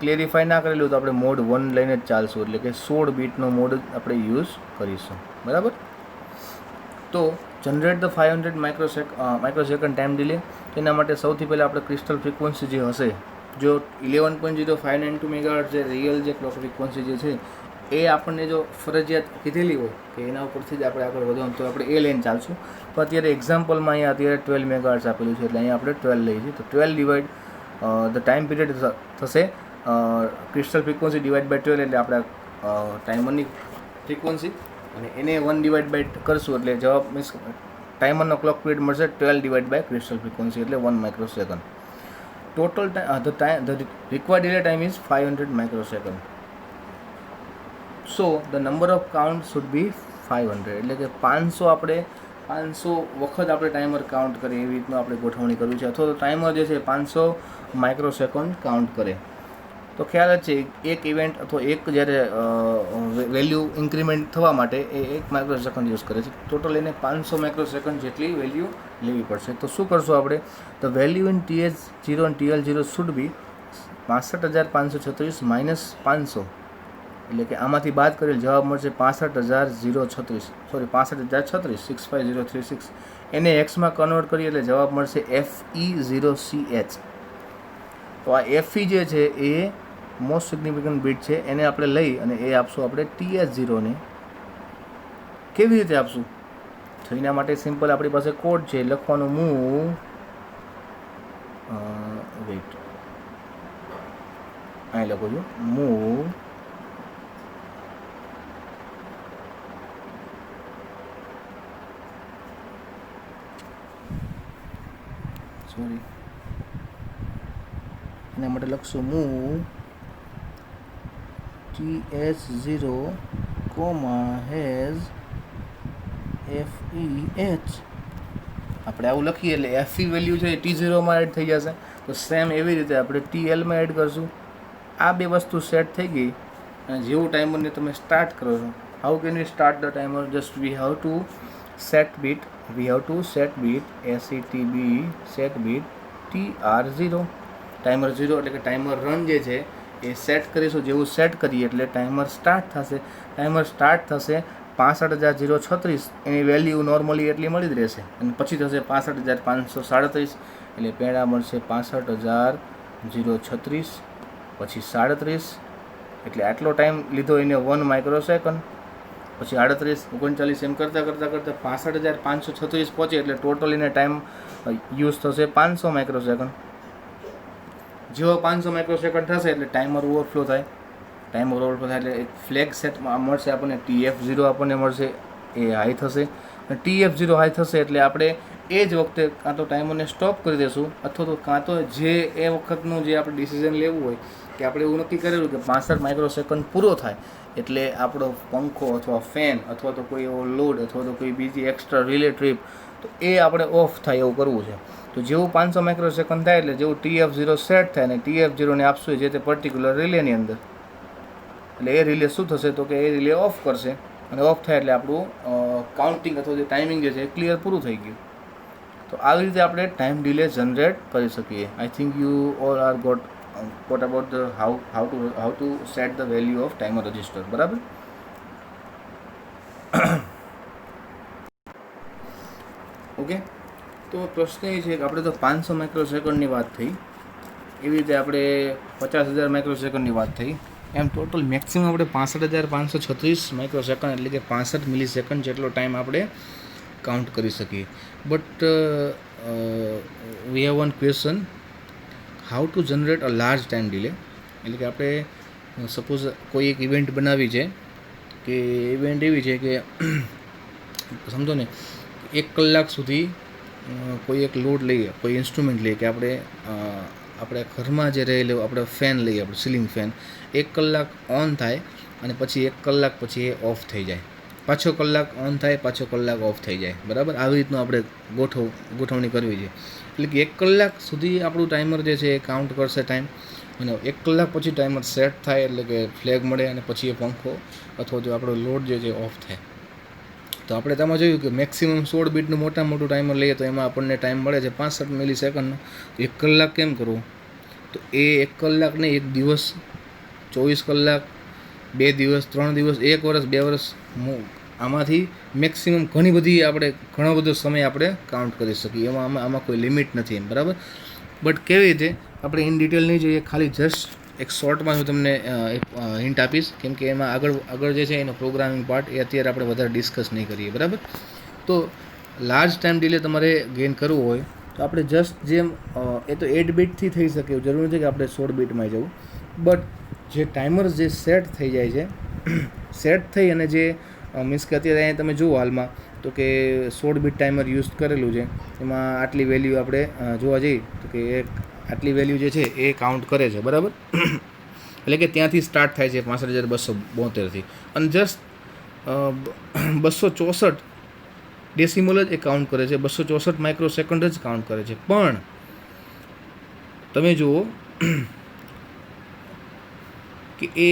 ક્લિયરિફાઈ ના કરેલું તો આપણે મોડ 1 લઈને જ ચાલશું. એટલે કે 16 બીટનો મોડ આપણે યુઝ કરીશું, બરાબર. તો generate the 500 microsecond time delay. તેના માટે સૌથી પહેલાં આપણે ક્રિસ્ટલ ફ્રિકવન્સી જે હશે, જો 11.0592 મેગાહર્ટ્ઝ જે રિયલ જે ક્લોક ફ્રિકવન્સી જે છે એ આપણને જો ફરજિયાત કીધેલી હોય કે એના ઉપરથી જ આપણે આગળ વધવાનું, તો આપણે એ લઈને ચાલશું. તો અત્યારે એક્ઝામ્પલમાં અહીંયા અત્યારે 12 મેગાહર્ટ્ઝ આપેલું છે એટલે અહીંયા આપણે 12 લઈએ છીએ. તો 12 ડિવાઈડ ધ ટાઈમ પીરિયડ થશે ક્રિસ્ટલ ફ્રીક્વન્સી ડિવાઈડ બાય 12 એટલે આપણે ટાઈમરની ફ્રીક્વન્સી, અને એને 1 ડિવાઈડ બાય કરશું એટલે જવાબ મીન્સ ટાઈમરનો ક્લોક પીરિયડ મળશે 12 ડિવાઈડ બાય ક્રિસ્ટલ ફ્રીક્વન્સી એટલે 1 microsecond. Total the required delay time is 500 microsecond. So the number of count should be 500, એટલે કે 500 વખત આપણે ટાઈમર કાઉન્ટ કરીએ એવી રીતનું આપણે ગોઠવણી કરવી છે, અથવા તો ટાઈમર જે છે 500 માઇક્રોસેકન્ડ કાઉન્ટ કરે. તો ખ્યાલ જ છે એક ઇવેન્ટ અથવા એક જ્યારે વેલ્યુ ઇન્ક્રીમેન્ટ થવા માટે એ 1 માઇક્રોસેકન્ડ યુઝ કરે છે. ટોટલ એને 500 માઇક્રોસેકન્ડ જેટલી વેલ્યુ લેવી પડશે. તો શું કરશું આપણે? ધ વેલ્યુ ઇન TH0 અને TL0 શુડ બી 65,536 માઇનસ 500, એટલે કે આમાંથી બાદ કરેલ જવાબ મળશે 65,036, સોરી 65,036, 65036. એને એક્સમાં કન્વર્ટ કરીએ એટલે જવાબ મળશે FE0CH. તો આ FE જે છે એ મોસ્ટ સિગ્નિફિકન્ટ બીટ છે, એને આપણે લઈ અને એ આપશું આપણે TH0 ને. કેવી રીતે આપશું? તો એના માટે સિમ્પલ આપણી પાસે કોડ છે, લખવાનું મૂવ વેઇટ અહીં લખું છું, મૂવ સોરી એના માટે લખશું મૂવ TH0, હેઝ FEH. આપણે આવું લખીએ એટલે FE વેલ્યુ છે એ T0માં એડ થઈ જશે. તો સેમ એવી રીતે આપણે TLમાં એડ કરશું. આ બે વસ્તુ સેટ થઈ ગઈ અને જેવું ટાઈમરને તમે સ્ટાર્ટ કરો છો, how can we start the timer? Just we have to set bit SETB set bit TR0, timer 0 એટલે કે ટાઈમર રન જે છે એ સેટ કરીશું. જેવું સેટ કરીએ એટલે ટાઈમર સ્ટાર્ટ થશે. 65,036 એની વેલ્યુ નોર્મલી એટલી મળી જ રહેશે, અને પછી થશે 65,537, એટલે પહેલાં મળશે 65,036 પછી 37, એટલે આટલો ટાઈમ લીધો એને 1 માઇક્રોસેકન્ડ, પછી 38, 39 એમ કરતાં 65,536 પહોંચે એટલે ટોટલ એને ટાઈમ યુઝ થશે 500 માઇક્રોસેકન્ડ. જેવો 500 માઇક્રોસેકન્ડ થશે એટલે ટાઈમર ઓવરફ્લો થાય. એટલે એક ફ્લેગ સેટ મળશે આપણને, TF0 આપણને મળશે, એ હાઈ થશે. અને TF0 હાઈ થશે એટલે આપણે એ જ વખતે કાં તો ટાઈમરને સ્ટોપ કરી દઈશું, અથવા તો કાં તો જે એ વખતનું જે આપણે ડિસિઝન લેવું હોય કે આપણે એવું નક્કી કરેલું કે 65 માઇક્રોસેકન્ડ પૂરો થાય એટલે આપણો પંખો અથવા ફેન અથવા તો કોઈ એવો લોડ અથવા તો કોઈ બીજી એક્સ્ટ્રા રિલે ટ્રીપ તો એ આપણે ઓફ થાય એવું કરવું છે. તો જેવું 500 માઇક્રોસેકન્ડ થાય એટલે જેવું TF0 સેટ થાય અને TF0 ને આપશું જે તે પર્ટિક્યુલર રિલેની અંદર, એટલે એ રિલે શું થશે તો કે એ રિલે ઓફ કરશે, અને ઓફ થાય એટલે આપણું કાઉન્ટિંગ અથવા જે ટાઈમિંગ જે છે એ ક્લિયર પૂરું થઈ ગયું. તો આવી રીતે આપણે ટાઈમ ડિલે જનરેટ કરી શકીએ. I think you all are got about the how to set the value of timer register. બરાબર? ઓકે, તો પ્રશ્ન એ છે કે આપણે તો 500 માઇક્રોસેકન્ડની વાત થઈ, એવી રીતે આપણે 50,000 માઇક્રોસેકન્ડની વાત થઈ, એમ ટોટલ મેક્સિમમ આપણે 65,536 માઇક્રોસેકન્ડ એટલે કે 65 મિલીસેકન્ડ જેટલો ટાઈમ આપણે કાઉન્ટ કરી શકીએ. But we have one question, how to generate a large time delay. એટલે કે આપણે સપોઝ કોઈ એક ઇવેન્ટ બનાવી છે કે ઇવેન્ટ એવી છે કે સમજો ને 1 કલાક સુધી કોઈ એક લોડ લઈએ, કોઈ ઇન્સ્ટ્રુમેન્ટ લઈએ કે આપણે ઘરમાં જે રહેલું આપણે ફેન લઈએ, આપણે સીલિંગ ફેન 1 કલાક ઓન થાય અને પછી 1 કલાક પછી એ ઓફ થઈ જાય, પાછો કલાક ઓન થાય, પાછો કલાક ઓફ થઈ જાય. બરાબર? આવી રીતનું આપણે ગોઠવણી કરવી છે. એટલે કે 1 કલાક સુધી આપણું ટાઈમર જે છે એ કાઉન્ટ કરશે ટાઈમ, અને 1 કલાક પછી ટાઈમર સેટ થાય એટલે કે ફ્લેગ મળે અને પછી એ પંખો અથવા તો આપણો લોડ જે છે ઓફ થાય. તો આપણે તેમાં જોયું કે મેક્સિમમ 16 બીટનું મોટું ટાઈમર લઈએ તો એમાં આપણને ટાઈમ મળે છે 65 મિલીસેકન્ડનો. 1 કલાક કેમ કરવું? તો એ 1 કલાક નહીં, 1 દિવસ, 24 કલાક, 2 દિવસ, 3 દિવસ, 1 વર્ષ, 2 વર્ષ, આમાંથી મેક્સિમમ ઘણો બધો સમય આપણે કાઉન્ટ કરી શકીએ. આમાં કોઈ લિમિટ નથી એમ. બરાબર? બટ કેવી રીતે આપણે ઇન ડિટેલ નહીં જોઈએ, ખાલી જસ્ટ એક શોર્ટમાં હું તમને એક હિન્ટ આપીશ, કેમ કે એમાં આગળ જે છે એનો પ્રોગ્રામિંગ પાર્ટ એ અત્યારે આપણે વધારે ડિસ્કસ નહીં કરીએ. બરાબર? તો લાર્જ ટાઈમ ડિલે તમારે ગેઇન કરવું હોય તો આપણે જસ્ટ જેમ એ તો 8 બીટથી થઈ શકે એવું જરૂર નથી કે આપણે 16 બીટમાં જવું, બટ જે ટાઈમર જે સેટ થઈ જાય છે સેટ થઈ અને જે મીન્સ કે અત્યારે અહીંયા તમે જુઓ હાલમાં તો કે 16 બીટ ટાઈમર યુઝ કરેલું છે, એમાં આટલી વેલ્યુ આપણે જોવા જઈએ તો કે આટલી વેલ્યુ જે છે એ કાઉન્ટ કરે છે, બરાબર. એટલે કે ત્યાંથી સ્ટાર્ટ થાય છે 65,272થી અને જસ્ટ 264 ડેસિમલ જ એ કાઉન્ટ કરે છે, 264 માઇક્રોસેકન્ડ જ કાઉન્ટ કરે છે. પણ તમે જુઓ કે એ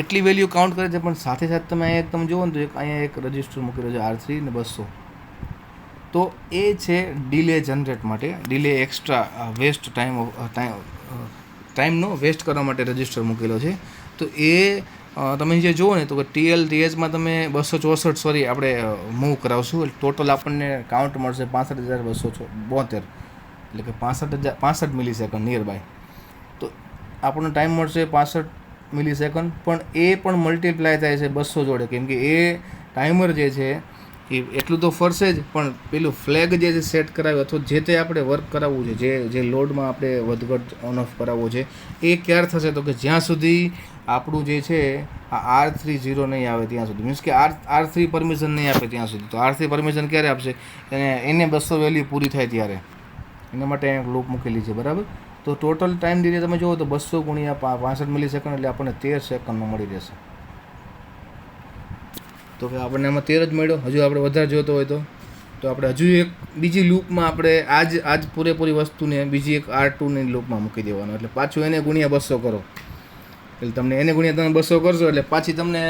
એટલી વેલ્યુ કાઉન્ટ કરે છે, પણ સાથે સાથે તમે અહીંયા તમે જુઓ ને તો અહીંયા એક રજિસ્ટર મૂકેલો છે R3 ને 200, તો એ છે ડીલે જનરેટ માટે, ડીલે એક્સ્ટ્રા વેસ્ટ ટાઈમનો વેસ્ટ કરવા માટે રજિસ્ટર મૂકેલો છે. તો એ તમે જે જુઓ ને તો કે TLTHમાં તમે 264 આપણે મૂવ કરાવશું એટલે ટોટલ આપણને કાઉન્ટ મળશે 65,272, એટલે કે 65 મિલીસેકન્ડ નિયર બાય. તો આપણને ટાઈમ મળશે 65 મિલીસેકન્ડ, પણ એ પણ મલ્ટીપ્લાય થાય છે 200 જોડે, કેમ કે એ ટાઈમર જે છે એ એટલું તો ફરશે જ, પણ પેલું ફ્લેગ જે છે સેટ કરાવ્યું અથવા જે તે આપણે વર્ક કરાવવું છે, જે લોડમાં આપણે વધઘટ ઓન ઓફ કરાવવો છે, એ ક્યારે થશે તો કે જ્યાં સુધી આપણું જે છે આ R30 નહીં આવે ત્યાં સુધી, મીન્સ કે R3 પરમિશન નહીં આપે ત્યાં સુધી. તો R3 પરમિશન ક્યારે આપશે? એને 200 વેલ્યુ પૂરી થાય ત્યારે. એના માટે એક લૂપ મૂકેલી છે, બરાબર. તો ટોટલ ટાઈમ ડીલે તમે જુઓ તો 200 ગુણ્યા 65 મિલીસેકન્ડ એટલે આપણને 13 સેકન્ડમાં મળી રહેશે. તો કે આપણને આમાં 13 જ મળ્યો. હજુ આપણે વધારે જોતો હોય તો આપણે હજુ એક બીજી લૂપમાં આપણે આજ પૂરેપૂરી વસ્તુને બીજી એક R2ની લૂપમાં મૂકી દેવાનો, એટલે પાછું એને ગુણ્યા 200 કરો એટલે તમને એને ગુણ્યા તમે 200 કરશો એટલે પાછી તમને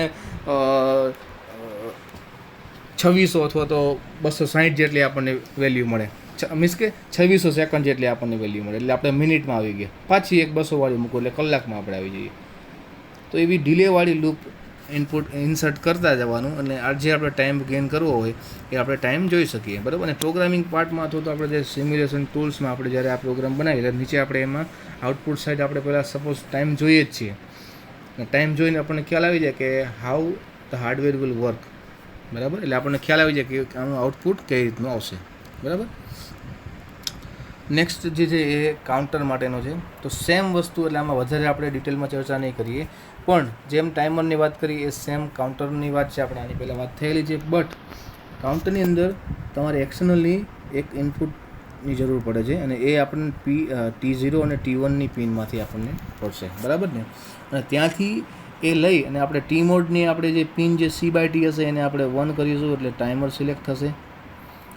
2600 અથવા તો 260 જેટલી આપણને વેલ્યુ મળે, મીન્સ કે 2600 સેકન્ડ જેટલી આપણને વેલ્યુ મળે, એટલે આપણે મિનિટમાં આવી ગયા. પાછી એક 200 વાળી મૂકો એટલે કલાકમાં આપણે આવી જઈએ. તો એવી ડીલેવાળી લૂપ ઇનપુટ ઇન્સર્ટ કરતા જવાનું, અને આ જે આપણે ટાઈમ ગેઇન કરવો હોય એ આપણે ટાઈમ જોઈ શકીએ, બરાબર. અને પ્રોગ્રામિંગ પાર્ટમાં અથવા તો આપણે જે સિમ્યુલેશન ટૂલ્સમાં આપણે જ્યારે આ પ્રોગ્રામ બનાવીએ એટલે નીચે આપણે એમાં આઉટપુટ સાઇડ આપણે પહેલાં સપોઝ ટાઈમ જોઈએ જ છીએ, ટાઈમ જોઈને આપણને ખ્યાલ આવી જાય કે how the hardware will work, બરાબર. એટલે આપણને ખ્યાલ આવી જાય કે આનું આઉટપુટ કઈ રીતનું આવશે, બરાબર. નેક્સ્ટ જે છે એ કાઉન્ટર માટેનો છે. તો સેમ વસ્તુ, એટલે આમાં વધારે આપણે ડિટેલમાં ચર્ચા નહીં કરીએ, પણ જેમ ટાઈમરની વાત કરી એ સેમ કાઉન્ટરની વાત છે, આપણે આની પહેલાં વાત થયેલી છે. બટ કાઉન્ટરની અંદર તમારે એક્સટર્નલી એક ઇનપુટની જરૂર પડે છે, અને એ આપણને T0 અને T1ની પિનમાંથી આપણને પડશે, બરાબર ને. અને ત્યાંથી એ લઈ અને આપણે ટી મોડની આપણે જે પિન જે C/T હશે એને આપણે 1 કરીશું એટલે ટાઈમર સિલેક્ટ થશે,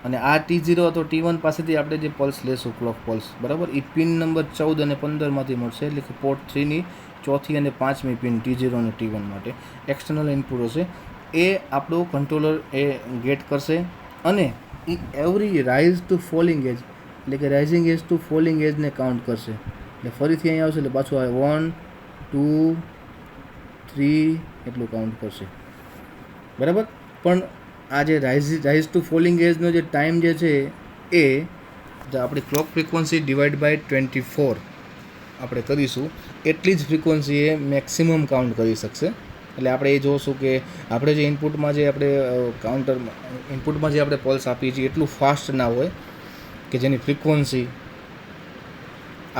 અને આ T0 અથવા T1 પાસેથી આપણે જે પલ્સ લેશું ક્લોક પલ્સ, બરાબર, એ પિન નંબર 14 અને 15માંથી મળશે, એટલે કે પોર્ટ 3ની 4th અને 5મી પિન T0 અને T1 માટે એક્સટર્નલ ઇનપુટ હશે. એ આપણું કંટ્રોલર એ ગેટ કરશે, અને એ every rise two falling edge, એટલે કે રાઇઝિંગ એજ ટુ ફોલિંગ એજને કાઉન્ટ કરશે. એટલે ફરીથી અહીં આવશે એટલે પાછું આવે 1 2 3 એટલું કાઉન્ટ કરશે, બરાબર. પણ આ જે રાઇઝ ટુ ફોલિંગ એજનો જે ટાઈમ જે છે એ આપણી ક્લોક ફ્રિકવન્સી ડિવાઈડ બાય 24 આપણે કરીશું, એટલી જ ફ્રિકવન્સી એ મેક્સિમમ કાઉન્ટ કરી શકશે. એટલે આપણે એ જોઈશું કે આપણે જે ઇનપુટમાં જે આપણે ઇનપુટમાં જે આપણે પલ્સ આપીએ છીએ એટલું ફાસ્ટ ના હોય કે જેની ફ્રિકવન્સી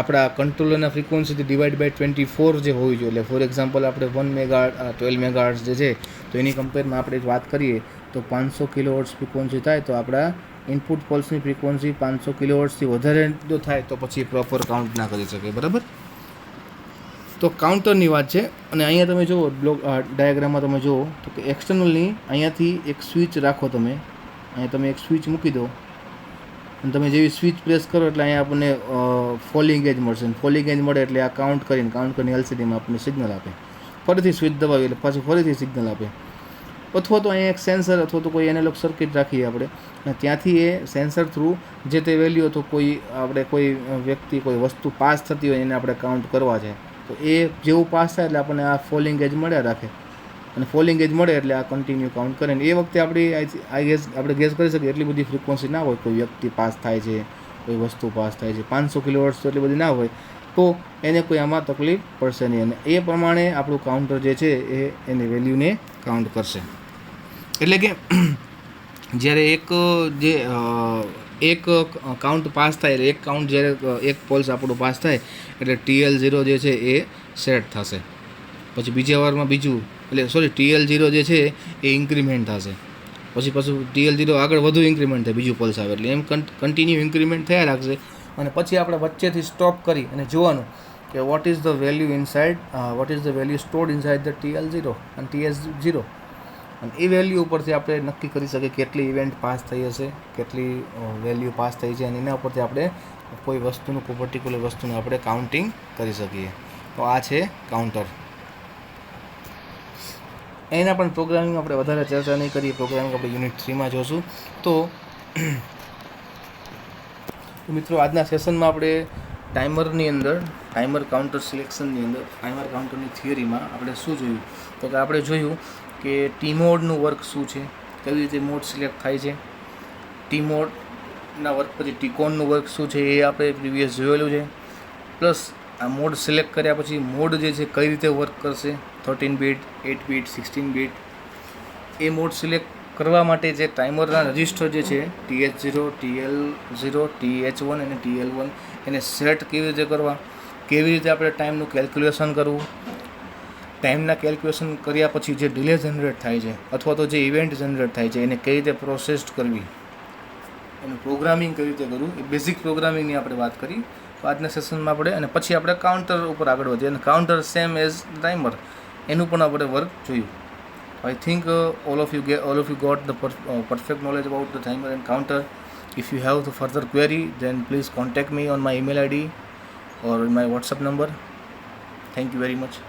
આપણા કંટ્રોલરના ફ્રિકવન્સીથી ડિવાઈડ બાય 24 જે હોવી જોઈએ. એટલે ફોર એક્ઝામ્પલ આપણે 1 મેગાહર્ટ્ઝ 12 મેગાહર્ટ્ઝ જે છે તો એની કમ્પેરમાં આપણે વાત કરીએ તો 500 કિલોહર્ટ્ઝ ફ્રિકવન્સી થાય, તો આપણા ઇનપુટ પલ્સની ફ્રિકવન્સી 500 કિલોહર્ટ્ઝથી વધારે જો થાય તો પછી પ્રોપર કાઉન્ટ ના કરી શકે, બરાબર. તો કાઉન્ટરની વાત છે. અને અહીંયા તમે જુઓ બ્લોક ડાયાગ્રામમાં તમે જુઓ તો કે એક્સટર્નલની અહીંયાથી એક સ્વિચ રાખો, અહીંયા તમે એક સ્વિચ મૂકી દો, અને તમે જેવી સ્વિચ પ્રેસ કરો એટલે અહીંયા આપણને ફોલિંગ એજ મળશે, અને ફોલિંગ એજ મળે એટલે આ કાઉન્ટ કરીને LCDમાં આપણને સિગ્નલ આપે. ફરીથી સ્વિચ દબાવીએ એટલે પાછું ફરીથી સિગ્નલ આપે. અથવા તો અહીંયા એક સેન્સર અથવા તો કોઈ એનાલોગ સર્કિટ રાખીએ આપણે, અને ત્યાંથી એ સેન્સર થ્રુ જે તે વેલ્યુ અથવા કોઈ વ્યક્તિ કોઈ વસ્તુ પાસ થતી હોય એને આપણે કાઉન્ટ કરવા છે, તો એ જેવું પાસ થાય એટલે આપણને આ ફોલિંગ એજ મળ્યા રાખે, અને ફોલિંગ એજ મળે એટલે આ કન્ટિન્યુ કાઉન્ટ કરે. ને એ વખતે આપણે ગેસ કરી શકીએ એટલી બધી ફ્રિકવન્સી ના હોય, કોઈ વ્યક્તિ પાસ થાય છે, કોઈ વસ્તુ પાસ થાય છે, 500 કિલોહર્ટ્ઝ તો એટલી બધી ના હોય, તો એને કોઈ આમાં તકલીફ પડશે નહીં, અને એ પ્રમાણે આપણું કાઉન્ટર જે છે એ એની વેલ્યુને કાઉન્ટ કરશે. એટલે કે જ્યારે એક જે એક કાઉન્ટ પાસ થાય એટલે એક કાઉન્ટ જ્યારે એક પોલ્સ આપણું પાસ થાય એટલે TL0 જે છે એ સેટ થશે. પછી બીજા વારમાં બીજું એટલે TL0 જે છે એ ઇન્ક્રીમેન્ટ થશે. પછી પાછું TL0 આગળ વધુ ઇન્ક્રીમેન્ટ થાય બીજું પલ્સ આવે એટલે એમ કન્ટિન્યુ ઇન્ક્રીમેન્ટ થયા રાખશે. અને પછી આપણે વચ્ચેથી સ્ટોપ કરી અને જોવાનું કે what is the value inside what is the value stored inside the TL0 અને TS0. અને એ વેલ્યુ ઉપરથી આપણે નક્કી કરી શકીએ કેટલી ઇવેન્ટ પાસ થઈ હશે, કેટલી વેલ્યુ પાસ થઈ છે, અને એના ઉપરથી આપણે કોઈ વસ્તુનું કોઈ પર્ટિક્યુલર વસ્તુનું આપણે કાઉન્ટિંગ કરી શકીએ. તો આ છે કાઉન્ટર. એના પણ પ્રોગ્રામિંગ આપણે વધારે ચર્ચા નહીં કરીએ, પ્રોગ્રામિંગ આપણે યુનિટ 3માં જોશું. તો મિત્રો આજના સેશનમાં આપણે ટાઈમરની અંદર ટાઈમર કાઉન્ટર સિલેક્શનની અંદર ટાઈમર કાઉન્ટરની થિયરીમાં આપણે શું જોયું તો કે આપણે જોયું કે ટી મોડનું વર્ક શું છે, કેવી રીતે મોડ સિલેક્ટ થાય છે, ટી મોડના વર્ક પછી ટીકોનનું વર્ક શું છે એ આપણે પ્રીવિયસ જોયેલું છે. પ્લસ આ મોડ સિલેક્ટ કર્યા પછી મોડ જે છે કઈ રીતે વર્ક કરશે, 13 બીટ, 8 બીટ, 16 બીટ. એ મોડ સિલેક્ટ કરવા માટે જે ટાઈમરના રજિસ્ટર જે છે TH0, TL0, TH1 અને TL1 એને સેટ કેવી રીતે કરવા, કેવી રીતે આપણે ટાઈમનું કેલ્ક્યુલેશન કરવું, ટાઈમના કેલ્ક્યુલેશન કર્યા પછી જે ડિલે જનરેટ થાય છે અથવા તો જે ઇવેન્ટ જનરેટ થાય છે એને કઈ રીતે પ્રોસેસ કરવી, એનું પ્રોગ્રામિંગ કઈ રીતે કરવું, એ બેઝિક પ્રોગ્રામિંગની આપણે વાત કરી. તો આજના સેશનમાં આપણે અને પછી આપણે કાઉન્ટર ઉપર આગળ વધીએ અને કાઉન્ટર સેમ એઝ ટાઈમર એનું પણ આપણે વર્ક જોયું. I think all of you got the perfect knowledge about the timer and counter. If you have the further query, then please contact me on my email ID or my WhatsApp number. Thank you very much.